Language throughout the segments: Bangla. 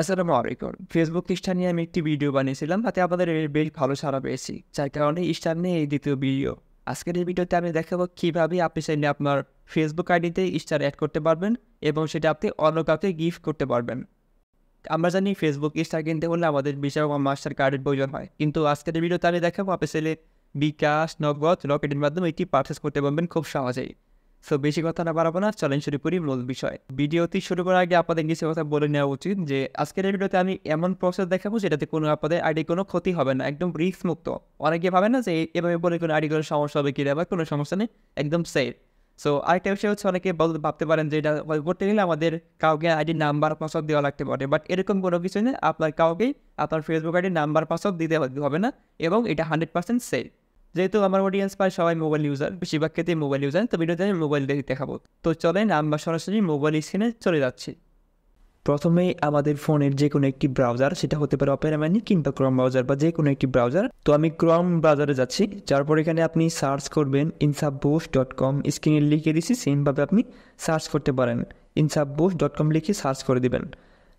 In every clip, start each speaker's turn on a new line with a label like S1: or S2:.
S1: আসসালামু আলাইকুম। ফেসবুক স্টার নিয়ে আমি একটি ভিডিও বানিয়েছিলাম, তাতে আমাদের বেশ ভালো সাড়া পেয়েছি, যার কারণে স্টার নিয়ে এই দ্বিতীয় ভিডিও। আজকের এই ভিডিওতে আমি দেখাবো কীভাবে আপনি চাইলে আপনার ফেসবুক আইডিতে স্টার অ্যাড করতে পারবেন এবং সেটা আপনি অন্য কাউকে গিফট করতে পারবেন। আমরা জানি ফেসবুক স্টার কিনতে হলে আমাদের ভিসা বা মাস্টার কার্ডের প্রয়োজন হয়, কিন্তু আজকের এই ভিডিওতে আমি দেখাবো আপনি চাইলে বিকাশ, নগদ, রকেটের মাধ্যমে এটি পারচেস করতে পারবেন খুব সহজেই। সো বেশি কথা না বাড়াবো না, চলেন শুরু করি মূল বিষয়। ভিডিওটি শুরু করার আগে আপনাদের কিছু কথা বলে নেওয়া উচিত যে আজকের এই ভিডিওতে আমি এমন প্রসেস দেখাবো যেটাতে কোনো আপনাদের আইডি কোনো ক্ষতি হবে না, একদম রিস্ক মুক্ত। অনেকে ভাবে না যে এভাবে বলে কোনো আইডি কোনো সমস্যা হবে কিনা, বা কোনো সমস্যা নেই, একদম সেফ। সো আরেকটা বিষয় হচ্ছে, অনেকে ভাবতে পারেন যে এটা করতে গেলে আমাদের কাউকে আইডি নাম্বার পাসওয়ার্ড দেওয়া লাগতে পারে, বাট এরকম কোনো কিছু নেই। আপনার কাউকেই আপনার ফেসবুক আইডি নাম্বার পাসওয়ার্ড দিতে হবে না, এবং এটা 100% সেফ। যেহেতু আমার অডিয়েন্স প্রায় সবাই মোবাইল ইউজার, বেশিরভাগ ক্ষেত্রে মোবাইল ইউজার, তো ভিডিওতে আমি মোবাইল দিয়ে দেখাবো। তো চলেন আমরা সরাসরি মোবাইল স্ক্রিনে চলে যাচ্ছি। প্রথমেই আমাদের ফোনের যে কোনো একটি ব্রাউজার, সেটা হতে পারে অপেরা মিনি কিংবা ক্রোম ব্রাউজার বা যে কোনো একটি ব্রাউজার। তো আমি ক্রোম ব্রাউজারে যাচ্ছি, যারপর এখানে আপনি সার্চ করবেন insaboost.com। স্ক্রিনে লিখে দিচ্ছি, সেমভাবে আপনি সার্চ করতে পারেন। insaboost.com লিখে সার্চ করে দিবেন।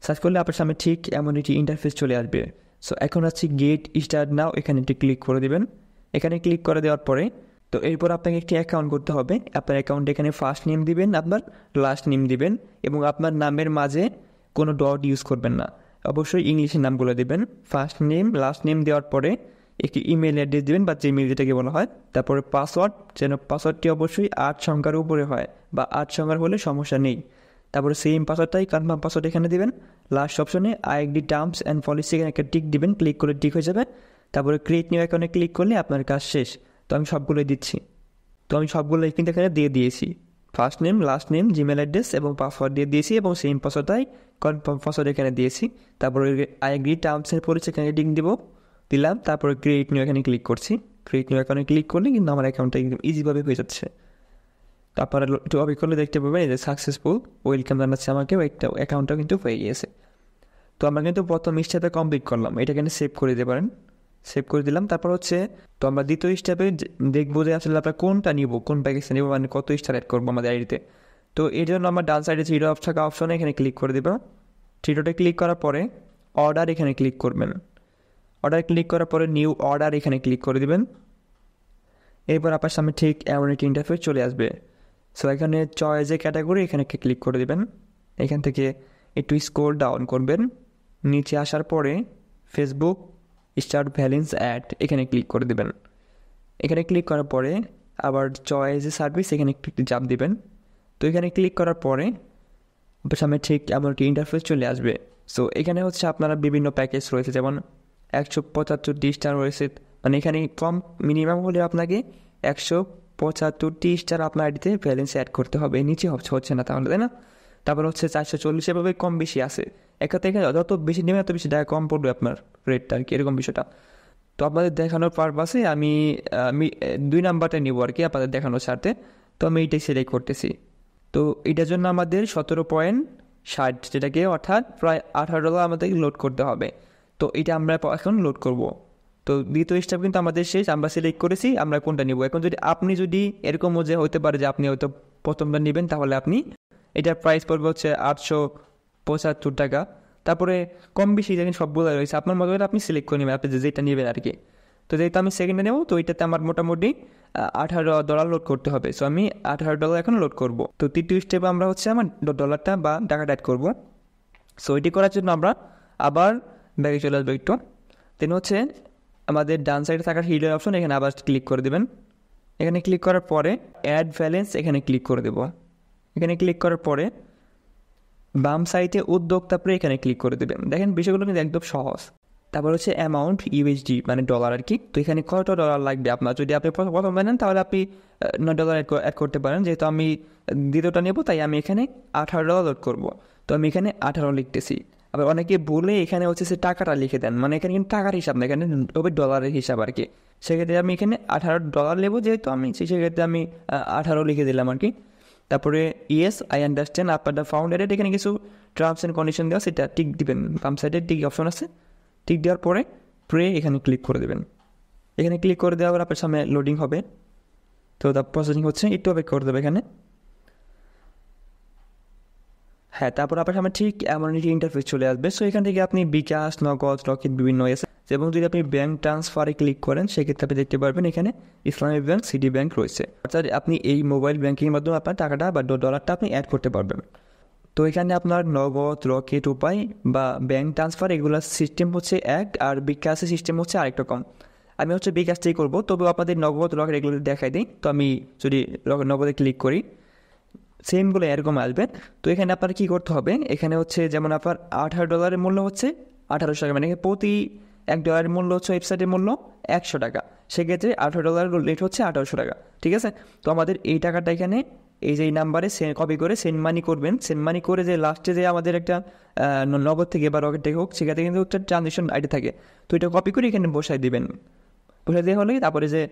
S1: সার্চ করলে আপনার সামনে ঠিক এমন একটি ইন্টারফেস চলে আসবে। সো এখন আছি গেট স্টার্ট নাও, এখানে একটি ক্লিক করে দিবেন। এখানে ক্লিক করে দেওয়ার পরে তো এরপর আপনাকে একটি অ্যাকাউন্ট করতে হবে। আপনার অ্যাকাউন্টে এখানে ফার্স্ট নেম দিবেন, আপনার লাস্ট নেম দিবেন, এবং আপনার নামের মাঝে কোনো ডট ইউজ করবেন না, অবশ্যই ইংলিশের নামগুলো দেবেন। ফার্স্ট নেম লাস্ট নেম দেওয়ার পরে একটি ইমেল অ্যাড্রেস দেবেন, বা জিমেল যেটাকে বলা হয়। তারপরে পাসওয়ার্ড, যেন পাসওয়ার্ডটি অবশ্যই 8 সংখ্যার উপরে হয়, বা 8 সংখ্যার হলে সমস্যা নেই। তারপরে সেম পাসওয়ার্ডটাই কনফার্ম পাসওয়ার্ড এখানে দেবেন। লাস্ট অপশনে আইএডি টার্মস অ্যান্ড পলিসি, এখানে একটা টিক দিবেন, ক্লিক করে টিক হয়ে যাবে। তারপরে ক্রিয়েট নিউ অ্যাকাউন্টে ক্লিক করলে আপনার কাজ শেষ। তো আমি সবগুলোই দিচ্ছি, তো আমি সবগুলোই কিন্তু এখানে দিয়ে দিয়েছি। First name, last name, Gmail address এবং পাসওয়ার্ড দিয়ে দিয়েছি, এবং সেম পাসওয়ার্ডটাই কনফার্ম পাসওয়ার্ড এখানে দিয়েছি। তারপরে I agree terms and policy এখানে টিক দিলাম। তারপরে ক্রিয়েট নিউ এখানে ক্লিক করছি। ক্রিয়েট নিউ অ্যাকাউন্টে ক্লিক করলে কিন্তু আমার অ্যাকাউন্টটা একদম ইজিভাবে হয়ে যাচ্ছে। তো আপনারা একটু অপেক্ষা করলে দেখতে পাবেন এই যে সাকসেসফুল, ওয়েলকাম জানাচ্ছে আমাকে, একটা অ্যাকাউন্টটা কিন্তু হয়ে গিয়েছে। তো আমরা কিন্তু প্রথম স্টেপে কমপ্লিট করলাম, এটা কিন্তু সেভ করে দিতে পারেন। সেভ করে দিলাম। তারপর হচ্ছে তো আমরা দ্বিতীয় স্টেপে দেখবো যে আসলে আমরা কোনটা নিব, কোন প্যাকেজটা নিব, মানে কত স্টার অ্যাড করবো আমাদের আইডিতে। তো এই জন্য আমরা ডান সাইডে থ্রি ডট থাকা অপশনে এখানে ক্লিক করে দেবো। থ্রি ডটে ক্লিক করার পরে অর্ডার এখানে ক্লিক করবেন। অর্ডার ক্লিক করার পরে নিউ অর্ডার এখানে ক্লিক করে দেবেন। এরপর আপনার সামনে ঠিক এমন একটি ইন্টারফেস চলে আসবে। সো এখানে চয়েসে ক্যাটাগরি এখানে ক্লিক করে দেবেন। এখান থেকে একটু স্ক্রল ডাউন করবেন, নিচে আসার পরে ফেসবুক স্টার্ট ব্যালেন্স অ্যাড এখানে ক্লিক করে দেবেন। এখানে ক্লিক করার পরে আবার চয়েসে সার্ভিস এখানে একটু চাপ দিবেন। তো এখানে ক্লিক করার পরে সামনে ঠিক এমন একটি ইন্টারফেস চলে আসবে। সো এখানে হচ্ছে আপনারা বিভিন্ন প্যাকেজ রয়েছে, যেমন 175টি স্টার রয়েছে, মানে এখানে কম মিনিমাম হলে আপনাকে 175টি স্টার আপনার আইডিতে ব্যালেন্স অ্যাড করতে হবে, নিচে হচ্ছে না তাহলে, তাই না? তারপর হচ্ছে 440, এভাবে কম বেশি আছে। একটা থেকে যত বেশি নেবে তত বেশি টাকা কম পড়বে আপনার রেটটা, আর কি এরকম বিষয়টা। তো আপনাদের দেখানোর পারপাসে আমি 2 নাম্বারটা নিব আর কি, আপনাদের দেখানোর স্বার্থে। তো আমি এইটাই সিলেক্ট করতেছি। তো এটার জন্য আমাদের 17.60, যেটাকে অর্থাৎ প্রায় $18 আমাদেরকে লোড করতে হবে। তো এটা আমরা এখন লোড করব। তো দ্বিতীয় স্টেপ কিন্তু আমাদের শেষ, আমরা সিলেক্ট করেছি আমরা কোনটা নিব। এখন যদি এরকম যে হতে পারে যে আপনি হয়তো প্রথমটা নেবেন, তাহলে আপনি এটার প্রাইস পড়বে হচ্ছে $875। তারপরে কম বেশি যেখানে সবগুলো রয়েছে আপনার মতো করে আপনি সিলেক্ট করে নেবেন, আপনি যেটা নেবেন আর কি। তো যেহেতু আমি সেকেন্ডে নেব, তো এটাতে আমার মোটামুটি $18 লোড করতে হবে। সো আমি $18 এখন লোড করব। তো তৃতীয় স্টেপে আমরা হচ্ছে আমার ডলারটা বা টাকাটা অ্যাড করবো। সো এটি করার জন্য আমরা আবার ব্যাগে চলে আসবো একটু। দেন হচ্ছে আমাদের ডান সাইডে থাকার হিডের অপশন এখানে আবার ক্লিক করে দেবেন। এখানে ক্লিক করার পরে অ্যাড ব্যালেন্স এখানে ক্লিক করে দেবো। এখানে ক্লিক করার পরে বাম সাইডে উদ্যোক্তা পরে এখানে ক্লিক করে দেবেন। দেখেন বিষয়গুলো কিন্তু একদম সহজ। তারপর হচ্ছে অ্যামাউন্ট ইউএসডি, মানে ডলার আর কি। তো এখানে কত ডলার লাগবে আপনার, যদি আপনি প্রথম নেন তাহলে আপনি $9 অ্যাড করতে পারেন। যেহেতু আমি দ্বিতীয়টা নেব, তাই আমি এখানে $18 লোড করব। তো আমি এখানে 18 লিখতেছি। আবার অনেকে বলে এখানে হচ্ছে সে টাকাটা লিখে দেন, মানে এখানে কিন্তু টাকার হিসাব না, এখানে তবে ডলারের হিসাব আর কি। সেক্ষেত্রে আমি এখানে $18 নেবো, যেহেতু আমি সেক্ষেত্রে আমি 18 লিখে দিলাম আর কি। তারপরে ইয়েস আই আন্ডারস্ট্যান্ড আপনার দ্য ফাউন্ড এড, এখানে কিছু টার্মস অ্যান্ড কন্ডিশন দেওয়া, সেটা টিক দিবেন। বাম সাইডে টিক অপশন আছে, টিক দেওয়ার পরে প্রে এখানে ক্লিক করে দেবেন। এখানে ক্লিক করে দেওয়ার পর আপনার সামনে লোডিং হবে। তো দ্য প্রসেসিং হচ্ছে, একটু অপেক্ষা করে দেবে এখানে। হ্যাঁ, তারপর আপনার সামনে ঠিক এমন একটি ইন্টারফেস চলে আসবে। সো এখান থেকে আপনি বিকাশ, নগদ, রকেট বিভিন্ন এসে এবং যদি আপনি ব্যাঙ্ক ট্রান্সফারে ক্লিক করেন সেক্ষেত্রে আপনি দেখতে পারবেন এখানে ইসলামী ব্যাংক, সিটি ব্যাংক রয়েছে। অর্থাৎ আপনি এই মোবাইল ব্যাঙ্কিংয়ের মাধ্যমে আপনার টাকাটা বা ডলারটা আপনি অ্যাড করতে পারবেন। তো এখানে আপনার নগদ, রকেট উপায় বা ব্যাঙ্ক ট্রান্সফার এগুলোর সিস্টেম হচ্ছে এক, আর বিকাশের সিস্টেম হচ্ছে আরেক রকম। আমি হচ্ছে বিকাশটাই করবো, তবুও আপনাদের নগদ, রকেট এগুলো দেখাই দিই। তো আমি যদি নগদে ক্লিক করি সেমগুলো এরকম আসবে। তো এখানে আপনার কী করতে হবে, এখানে হচ্ছে যেমন আপনার $18 মূল্য হচ্ছে 1800 টাকা, মানে প্রতি $1 মূল্য হচ্ছে ওয়েবসাইটের মূল্য 100 টাকা, সেক্ষেত্রে $18 রেট হচ্ছে 1800 টাকা। ঠিক আছে, তো আমাদের এই টাকাটা এখানে এই যে এই নাম্বারে কপি করে সেন্ড মানি করবেন। সেন্ড মানি করে যে লাস্টে যে আমাদের একটা নগদ থেকে বা রকেট থেকে হোক সেখানে কিন্তু একটা ট্রানজেকশন আইডি থাকে, তো এটা কপি করে এখানে বসাই দিবেন। বসে দিয়ে হলেই তারপরে যে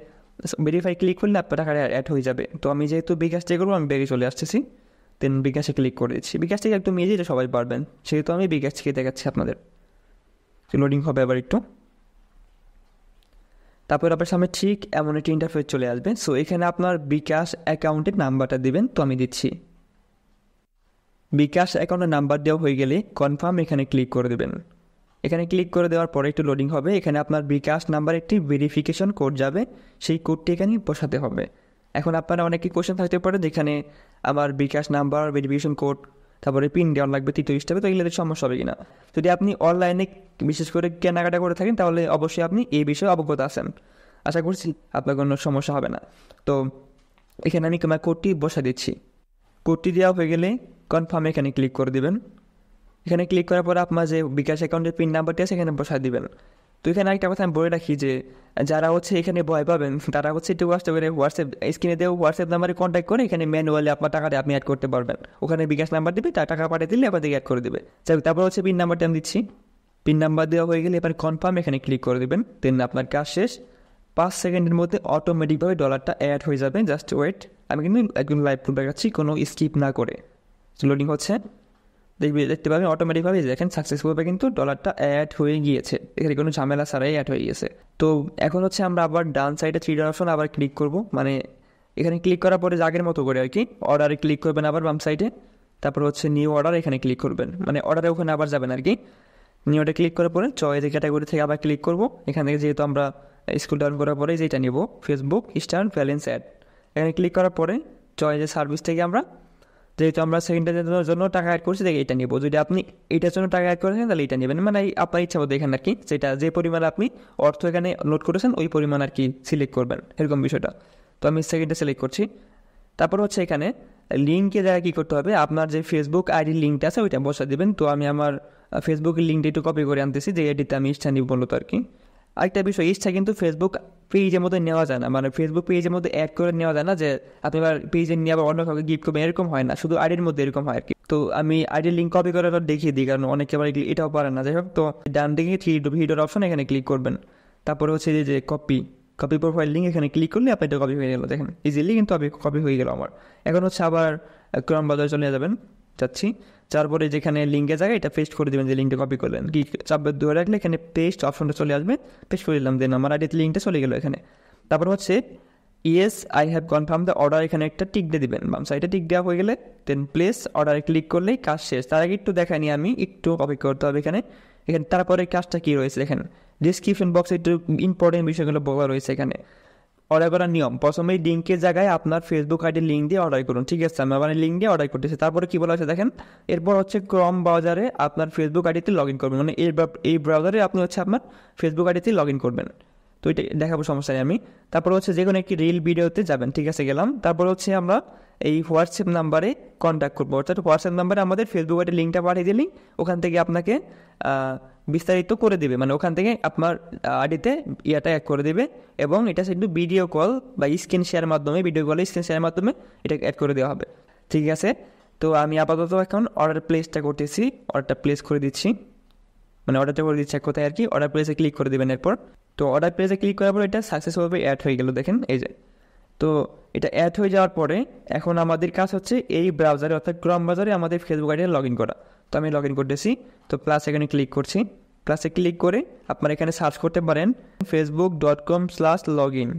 S1: ভেরিফাই ক্লিক করলে আপনার টাকাটা অ্যাড হয়ে যাবে। তো আমি যেহেতু বিকাশ থেকে করবো আমি ব্যাগে চলে আসতেছি, দেন বিকাশে ক্লিক করে দিচ্ছি। বিকাশ থেকে একদম ইজি, এটা সবাই পারবেন, সেহেতু আমি বিকাশ থেকে দেখাচ্ছি আপনাদের। লোডিং হবে আবার একটু, তারপর আপনার সামনে ঠিক এমন একটি ইন্টারফেস চলে আসবে। সো এখানে আপনার বিকাশ অ্যাকাউন্টের নাম্বারটা দিবেন, তো আমি দিচ্ছি। বিকাশ অ্যাকাউন্টের নাম্বার দেওয়া হয়ে গেলে কনফার্ম এখানে ক্লিক করে দেবেন। এখানে ক্লিক করে দেওয়ার পরে একটু লোডিং হবে। এখানে আপনার বিকাশ নাম্বার একটি ভেরিফিকেশন কোড যাবে, সেই কোডটি এখানে বসাতে হবে। এখন আপনারা অনেকে কোশ্চেন থাকতে পারে যেখানে আমার বিকাশ নাম্বার, ভেরিফিকেশন কোড, তারপরে পিন দেওয়ার লাগবে তৃতীয় স্টেপে, তো এগুলোতে সমস্যা হবে কিনা। যদি আপনি অনলাইনে বিশেষ করে কেনাকাটা করে থাকেন তাহলে অবশ্যই আপনি এই বিষয়ে অবগত আছেন, আশা করছি আপনার কোনো সমস্যা হবে না। তো এখানে আমি আমার কোডটি বসা দিচ্ছি। কোডটি দেওয়া হয়ে গেলে কনফার্ম এখানে ক্লিক করে দেবেন। এখানে ক্লিক করার পরে আপনার যে বিকাশ অ্যাকাউন্টের পিন নাম্বারটি আছে এখানে বসায় দিবেন। তো এখানে একটা কথা আমি বলে রাখি যে যারা হচ্ছে এখানে ভয় পাবেন তারা হচ্ছে একটু কষ্ট করে স্ক্রিনে দিয়ে হোয়াটসঅ্যাপ নাম্বারে কন্ট্যাক্ট করে এখানে ম্যানুয়ালি আপনার টাকাটা আপনি অ্যাড করতে পারবেন। ওখানে বিকাশ নাম্বার দিবে, তার টাকা পাঠিয়ে দিলে আপনাদেরকে অ্যাড করে দেবে। তারপর হচ্ছে পিন নাম্বারটা আমি দিচ্ছি। পিন নাম্বার দেওয়া হয়ে গেলে এবার কনফার্ম এখানে ক্লিক করে দেবেন, দেন আপনার কাজ শেষ। 5 সেকেন্ডের মধ্যে অটোমেটিকভাবে ডলারটা অ্যাড হয়ে যাবে, জাস্ট ওয়েট। আমি কিন্তু একদম লাইভ প্রুফ দেখাচ্ছি, কোনো স্কিপ না করে। লোডিং হচ্ছে, দেখতে পাবেন অটোমেটিকভাবে দেখেন সাকসেসফুলভাবে কিন্তু ডলারটা অ্যাড হয়ে গিয়েছে, এখানে কোনো ঝামেলা ছাড়াই অ্যাড হয়ে গিয়েছে। তো এখন হচ্ছে আমরা আবার ডান সাইডে 3 ডট অপশন আবার ক্লিক করব, মানে এখানে ক্লিক করার পরে আগের মতো করে আর কি অর্ডারে ক্লিক করবেন আবার বাম সাইডে, তারপর হচ্ছে নিউ অর্ডার এখানে ক্লিক করবেন, মানে অর্ডারে ওখানে আবার যাবেন আর কি। নিউ অর্ডার ক্লিক করার পরে চয়েস ক্যাটাগরি থেকে আবার ক্লিক করব। এখান থেকে যেহেতু আমরা স্কুল ডাউন করার পরে যেটা নিব ফেসবুক স্টার ব্যালেন্স অ্যাড, এখানে ক্লিক করার পরে চয়েসের সার্ভিস থেকে আমরা যেহেতু আমরা সেকেন্ডের জন্য টাকা অ্যাড করছি দেখে এটা নেবো। যদি আপনি এটার জন্য টাকা অ্যাড করেছেন তাহলে এটা নেবেন, মানে আপনার ইচ্ছা মতো এখানে আর কি যেটা যে পরিমাণ আপনি অর্থ এখানে নোট করেছেন ওই পরিমাণ আর কি সিলেক্ট করবেন, এরকম বিষয়টা। তো আমি সেকেন্ডে সিলেক্ট করছি। তারপর হচ্ছে এখানে লিঙ্কে জায়গায় কী করতে হবে, আপনার যে ফেসবুক আইডির লিঙ্কটা আছে ওইটা বসা দেবেন। তো আমি আমার ফেসবুকের লিঙ্কটা একটু কপি করে আনতেছি, যে এটিতে আমি ইচ্ছা নিব বলতো আর কি। আরেকটা বিষয়, ইচ্ছা কিন্তু ফেসবুক পেজের মধ্যে নেওয়া যায় না, মানে ফেসবুক পেজের মধ্যে অ্যাড করে নেওয়া যায় না যে আপনি আবার পেজে নিয়ে আবার অন্য কাউকে গিফট করবেন, এরকম হয় না, শুধু আইডির মধ্যে এরকম হয় আর কি। তো আমি আইডির লিঙ্ক কপি করে দেখিয়ে দিই, কারণ অনেকে আবার এটাও পারে না। যাই হোক, তো ডান দিকে ভিডিওর অপশন এখানে ক্লিক করবেন, তারপরে হচ্ছে যে কপি প্রোফাইল লিঙ্ক এখানে ক্লিক করলে আপনার এটা কপি হয়ে গেল, দেখেন ইজিলি কিন্তু কপি হয়ে গেল আমার। এখন হচ্ছে আবার ক্রম বাজারে চলে যাবেন, যাচ্ছি, তারপরে যেখানে লিঙ্কের জায়গায় এটা পেস্ট করে দেবেন, যে লিঙ্কটা কপি করলেন কি চাপে ধরে রাখলে এখানে পেস্ট অপশনটা চলে আসবে, পেস্ট করে দিলাম, দেন আমার আইডিতে লিঙ্কটা চলে গেলো এখানে। তারপর হচ্ছে yes I have confirm the order, এখানে একটা টিক দিয়ে দিবেন, বাম সাইডে টিক দেওয়া হয়ে গেলে দেন প্লেস অর্ডারে ক্লিক করলেই কাজ শেষ। তার আগে একটু দেখাইনি আমি, একটু অপেক্ষা করতে হবে এখানে। তারপরে কাজটা কী রয়েছে দেখেন, ডিসক্রিপশন বক্সে একটু ইম্পর্টেন্ট বিষয়গুলো বলা রয়েছে এখানে। অর্ডার করার নিয়ম, প্রথমে লিঙ্কের জায়গায় আপনার ফেসবুক আইডির লিঙ্ক দিয়ে অর্ডার করুন, ঠিক আছে, আমি আমার লিঙ্ক দিয়ে অর্ডার করতেছি। তারপরে কী বলা হয়েছে দেখেন, এরপর হচ্ছে ক্রম ব্রাউজারে আপনার ফেসবুক আইডিতে লগ ইন করবেন, মানে এই ব্রাউজারে আপনি হচ্ছে আপনার ফেসবুক আইডিতে লগ ইন করবেন। তো এটা দেখাবো, সমস্যা নেই আমি। তারপর হচ্ছে যে কোনো একটি রিল ভিডিওতে যাবেন, ঠিক আছে, গেলাম। তারপর হচ্ছে আমরা এই হোয়াটসঅ্যাপ নাম্বারে কন্ট্যাক্ট করবো, অর্থাৎ হোয়াটসঅ্যাপ নাম্বারে আমাদের ফেসবুক আইডির লিঙ্কটা পাঠিয়ে দিলেই ওখান থেকে আপনাকে বিস্তারিত করে দেবে, মানে ওখান থেকে আপনার আইডিতে ইয়াটা অ্যাড করে দেবে, এবং এটা শুধু ভিডিও কল বা স্ক্রিন শেয়ার মাধ্যমে, ভিডিও কলে স্ক্রিন শেয়ারের মাধ্যমে এটা অ্যাড করে দেওয়া হবে, ঠিক আছে। তো আমি আপাতত এখন অর্ডার প্লেসটা করতেছি, অর্ডারটা প্লেস করে দিচ্ছি, মানে অর্ডারটা করে দিচ্ছি এক কথায় আর কি। অর্ডার প্লেসে ক্লিক করে দেবেন এরপর। তো অর্ডার প্লেসে ক্লিক করার পর এটা সাকসেসফুলভাবে অ্যাড হয়ে গেল, দেখেন এই যে। তো এটা অ্যাড হয়ে যাওয়ার পরে এখন আমাদের কাজ হচ্ছে এই ব্রাউজারে অর্থাৎ ক্রম ব্রাউজারে আমাদের ফেসবুক আইডি লগ ইন করা। তো আমি লগ ইন করতেছি, তো প্লাস এখানে ক্লিক করছি। প্লাসে ক্লিক করে আপনারা এখানে সার্চ করতে পারেন facebook.com/login,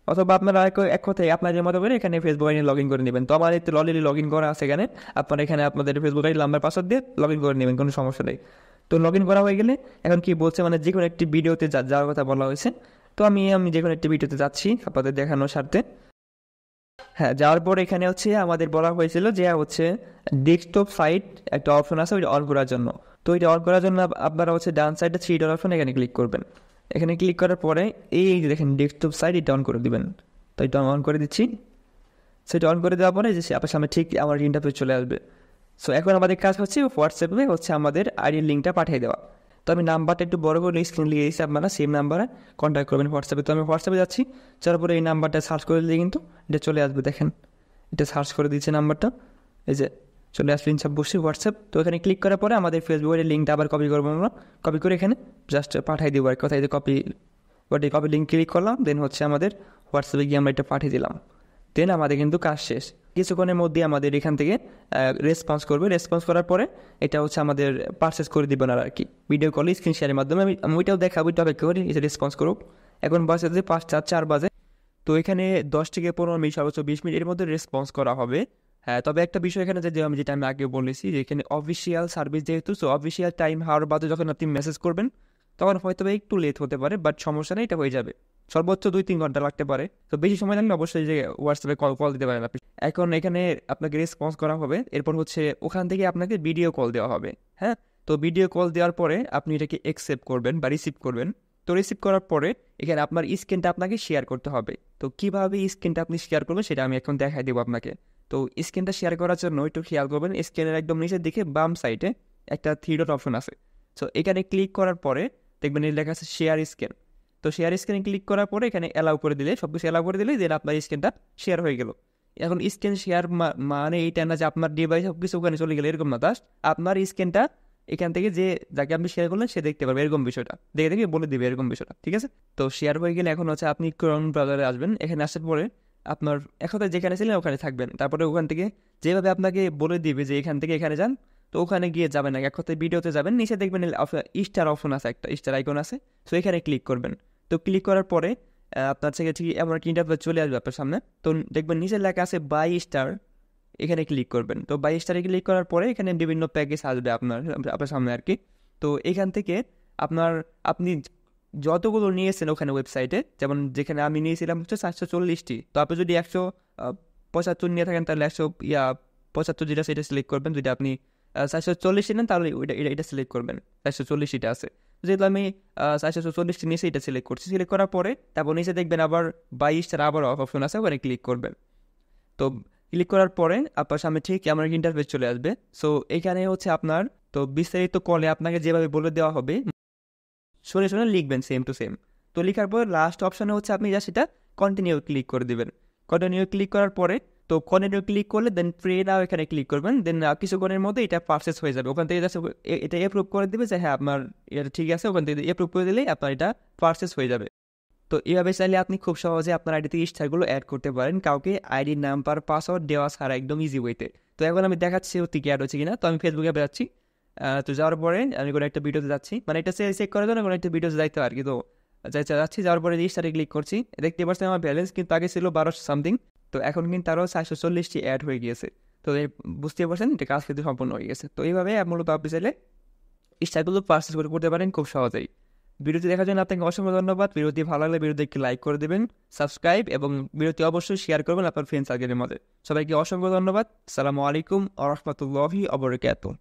S1: অথবা আপনারা এক কথায় আপনাদের মতো করে এখানে ফেসবুক আইডি লগ ইন করে নেবেন। তো আমাদের তো অলরেডি লগ ইন করা আছে এখানে, আপনারা এখানে আপনাদের ফেসবুক আইডি নাম্বার পাসওয়ার্ড দিয়ে লগ ইন করে নেবেন, কোনো সমস্যা নেই। তো লগ ইন করা হয়ে গেলে এখন কি বলছে, মানে যে কোনো একটি ভিডিওতে যাওয়ার কথা বলা হয়েছে। তো আমি যে কোনো একটি ভিডিওতে যাচ্ছি আপনাদের দেখানোর স্বার্থে। হ্যাঁ, যাওয়ার পর এখানে হচ্ছে আমাদের বলা হয়েছিল যে হচ্ছে ডেস্কটপ সাইট একটা অপশন আছে ওইটা অন করার জন্য। তো ওইটা অন করার জন্য আপনারা হচ্ছে ডান সাইডে 3 ডট অপশন এখানে ক্লিক করবেন। এখানে ক্লিক করার পরে এই যে দেখেন ডেস্কটপ সাইট এটা অন করে দিবেন। তো এটা অন করে দিচ্ছি। সেটা অন করে দেওয়ার পরে যে আপনার সামনে ঠিক আমার ইন্টারফেস চলে আসবে। সো এখন আমাদের কাজ হচ্ছে হোয়াটসঅ্যাপে হচ্ছে আমাদের আইডির লিঙ্কটা পাঠিয়ে দেওয়া। তো আমি নাম্বারটা একটু বড় করে স্ক্রিন লিখে দিয়েছি, আপনারা সেম নাম্বারে কন্ট্যাক্ট করবেন হোয়াটসঅ্যাপে। তো আমি হোয়াটসঅ্যাপে যাচ্ছি, যার পরে এই নাম্বারটা সার্চ করে দিলে কিন্তু এটা চলে আসবে। দেখেন এটা সার্চ করে দিচ্ছে নাম্বারটা, এই যে চলে আসবে ইনসাপ বসে হোয়াটসঅ্যাপ। তো এখানে ক্লিক করার পরে আমাদের ফেসবুকের লিঙ্কটা আবার কপি করবো আমরা, কপি করে এখানে জাস্ট পাঠিয়ে দেবো আর কোথায় কপি কপি লিঙ্ক ক্লিক করলাম, দেন হচ্ছে আমাদের হোয়াটসঅ্যাপে গিয়ে আমরা এটা পাঠিয়ে দিলাম। দেন আমাদের কিন্তু কাজ শেষ। কিছুক্ষণের মধ্যে আমাদের এখান থেকে রেসপন্স করবে। রেসপন্স করার পরে এটা হচ্ছে আমাদের পারচেস করে দিবেন আর কি, ভিডিও কলে স্ক্রিন শেয়ারের মাধ্যমে। আমি ওইটাও দেখাবো, ওইটা অপেক্ষা করি এসে রেসপন্স করুক। এখন বাজে যে 5:04 বাজে। তো এখানে 10 থেকে 15 মিনিট, সর্বোচ্চ 20 মিনিট এর মধ্যে রেসপন্স করা হবে। হ্যাঁ, তবে একটা বিষয় এখানে যেটা আমি আগে বলেছি যে এখানে অফিসিয়াল সার্ভিস যেহেতু, সো অফিসিয়াল টাইম হওয়ার বাদে যখন আপনি মেসেজ করবেন তখন হয়তো একটু লেট হতে পারে, বাট সমস্যা নেই, এটা হয়ে যাবে। সর্বোচ্চ 2-3 ঘন্টা লাগতে পারে। তো বেশি সময় লাগলে অবশ্যই যে হোয়াটসঅ্যাপে কল দিতে পারেন আপনি। এখন এখানে আপনাকে রেসপন্স করা হবে, এরপর হচ্ছে ওখান থেকে আপনাকে ভিডিও কল দেওয়া হবে। হ্যাঁ, তো ভিডিও কল দেওয়ার পরে আপনি এটাকে অ্যাকসেপ্ট করবেন বা রিসিভ করবেন। তো রিসিভ করার পরে এখানে আপনার স্ক্রিনটা আপনাকে শেয়ার করতে হবে। তো কীভাবে স্ক্রিনটা আপনি শেয়ার করবেন সেটা আমি এখন দেখাই দেবো আপনাকে। তো স্ক্রিনটা শেয়ার করার জন্য একটু খেয়াল করবেন, স্ক্রিনের একদম নিচের দিকে বাম সাইডে একটা 3 ডট অপশন আছে। সো এখানে ক্লিক করার পরে দেখবেন এই লেখা আছে শেয়ার স্ক্রিন। তো শেয়ার স্ক্রিনে ক্লিক করার পরে এখানে অ্যালাউ করে দিলে, সব কিছু অ্যালাউ করে দিলে দেন আপনার স্ক্রিনটা শেয়ার হয়ে গেল। এখন স্ক্রিন শেয়ার মানে এইটা না যে আপনার ডিভাইস সব কিছু ওখানে চলে গেলে, এরকম না। জাস্ট আপনার স্ক্রিনটা এখান থেকে যে যাকে আপনি শেয়ার করলেন সে দেখতে পারবে, এরকম বিষয়টা দেখে দেখে বলে দিবে এরকম বিষয়টা, ঠিক আছে? তো শেয়ার হয়ে গেলে এখন হচ্ছে আপনি ক্রোম ব্রাউজারে আসবেন। এখানে আসার পরে আপনার এখন যেখানে ছিলেন ওখানে থাকবেন। তারপরে ওখান থেকে যেভাবে আপনাকে বলে দিবে যে এখান থেকে এখানে যান, তো ওখানে গিয়ে যাবেন না, এক কথায় ভিডিওতে যাবেন। নিচে দেখবেন স্টার অপশন আছে, একটা স্টার আইকন আছে। সো এখানে ক্লিক করবেন। তো ক্লিক করার পরে আপনার থেকে ঠিক এমন একটা ইন্টারফেস চলে আসবে আপনার সামনে। তো দেখবেন নিচে লেখা আছে বাই স্টার, এখানে ক্লিক করবেন। তো বাই স্টারে ক্লিক করার পরে এখানে বিভিন্ন প্যাকেজ আসবে আপনার সামনে আর কি। তো এখান থেকে আপনি যতগুলো নিয়েছেন ওখানে ওয়েবসাইটে, যেমন যেখানে আমি নিয়েছিলাম হচ্ছে 440টি। তো আপনি যদি 175 নিয়ে থাকেন তাহলে 175 যেটা সেটা সিলেক্ট করবেন। যদি আপনি 440 নেন তাহলে এটা সিলেক্ট করবেন, 440টা আছে। যেহেতু আমি 440টি নিয়েছি, এটা সিলেক্ট করছি। সিলেক্ট করার পরে তারপর নিচে দেখবেন আবার 22টার আবার অপশন আছে, ওখানে ক্লিক করবেন। তো ক্লিক করার পরে আপনার সামনে ঠিক আমার ইন্টারফেস চলে আসবে। সো এখানে হচ্ছে আপনার তো বিস্তারিত কলে আপনাকে যেভাবে বলে দেওয়া হবে শুনে শুনে লিখবেন সেম টু সেম। তো লেখার পর লাস্ট অপশানে হচ্ছে আপনি যা সেটা কন্টিনিউ ক্লিক করে দেবেন। কন্টিনিউ ক্লিক করার পরে তো কন্টিনিউ ক্লিক করলে দেন প্রে নাও এখানে ক্লিক করবেন। দেন কিছুক্ষণের মধ্যে এটা পারচেস হয়ে যাবে। ওখান থেকে জাস্ট এটা অ্যাপ্রুভ করে দেবে যে হ্যাঁ আপনার এটা ঠিক আছে। ওখান থেকে অ্যাপ্রুভ করে দিলেই আপনার এটা পারচেস হয়ে যাবে। তো এভাবে চাইলে আপনি খুব সহজে আপনার আইডিতে স্টারগুলো অ্যাড করতে পারেন, কাউকে আইডি নাম্বার পাসওয়ার্ড দেওয়া ছাড়া, একদম ইজি ওয়েতে। তো এখন আমি দেখাচ্ছি ওটি কি অ্যাড হচ্ছে কিনা। তো আমি ফেসবুকে যাচ্ছি। তো যাওয়ার পরে আমি কোনো একটা ভিডিওতে যাচ্ছি, মানে এটা চেক করার জন্য কোনো একটা ভিডিওতে যাইতে আর কি। তো যাচ্ছি, যাওয়ার পরে স্টারে ক্লিক করছি। দেখতে পাচ্ছি আমার ব্যালেন্স কিন্তু আগে ছিল 1200 সামথিং, তো এখন কিন্তু আরও 440টি অ্যাড হয়ে গিয়েছে। তো বুঝতে পারছেন এটা কাজ কিন্তু সম্পূর্ণ হয়ে গেছে। তো এইভাবে মূলত আপনি চাইলে স্টারগুলো পারচেস করতে পারেন খুব সহজেই। ভিডিওটি দেখার জন্য আপনাকে অসংখ্য ধন্যবাদ। ভিডিওটি ভালো লাগলে ভিডিওতে একটি লাইক করে দেবেন, সাবস্ক্রাইব, এবং ভিডিওটি অবশ্যই শেয়ার করবেন আপনার ফ্রেন্ড সার্কেলের মধ্যে। সবাইকে অসংখ্য ধন্যবাদ। আসসালামু আলাইকুম ওয়া রাহমাতুল্লাহি ওয়া বারাকাতুহু।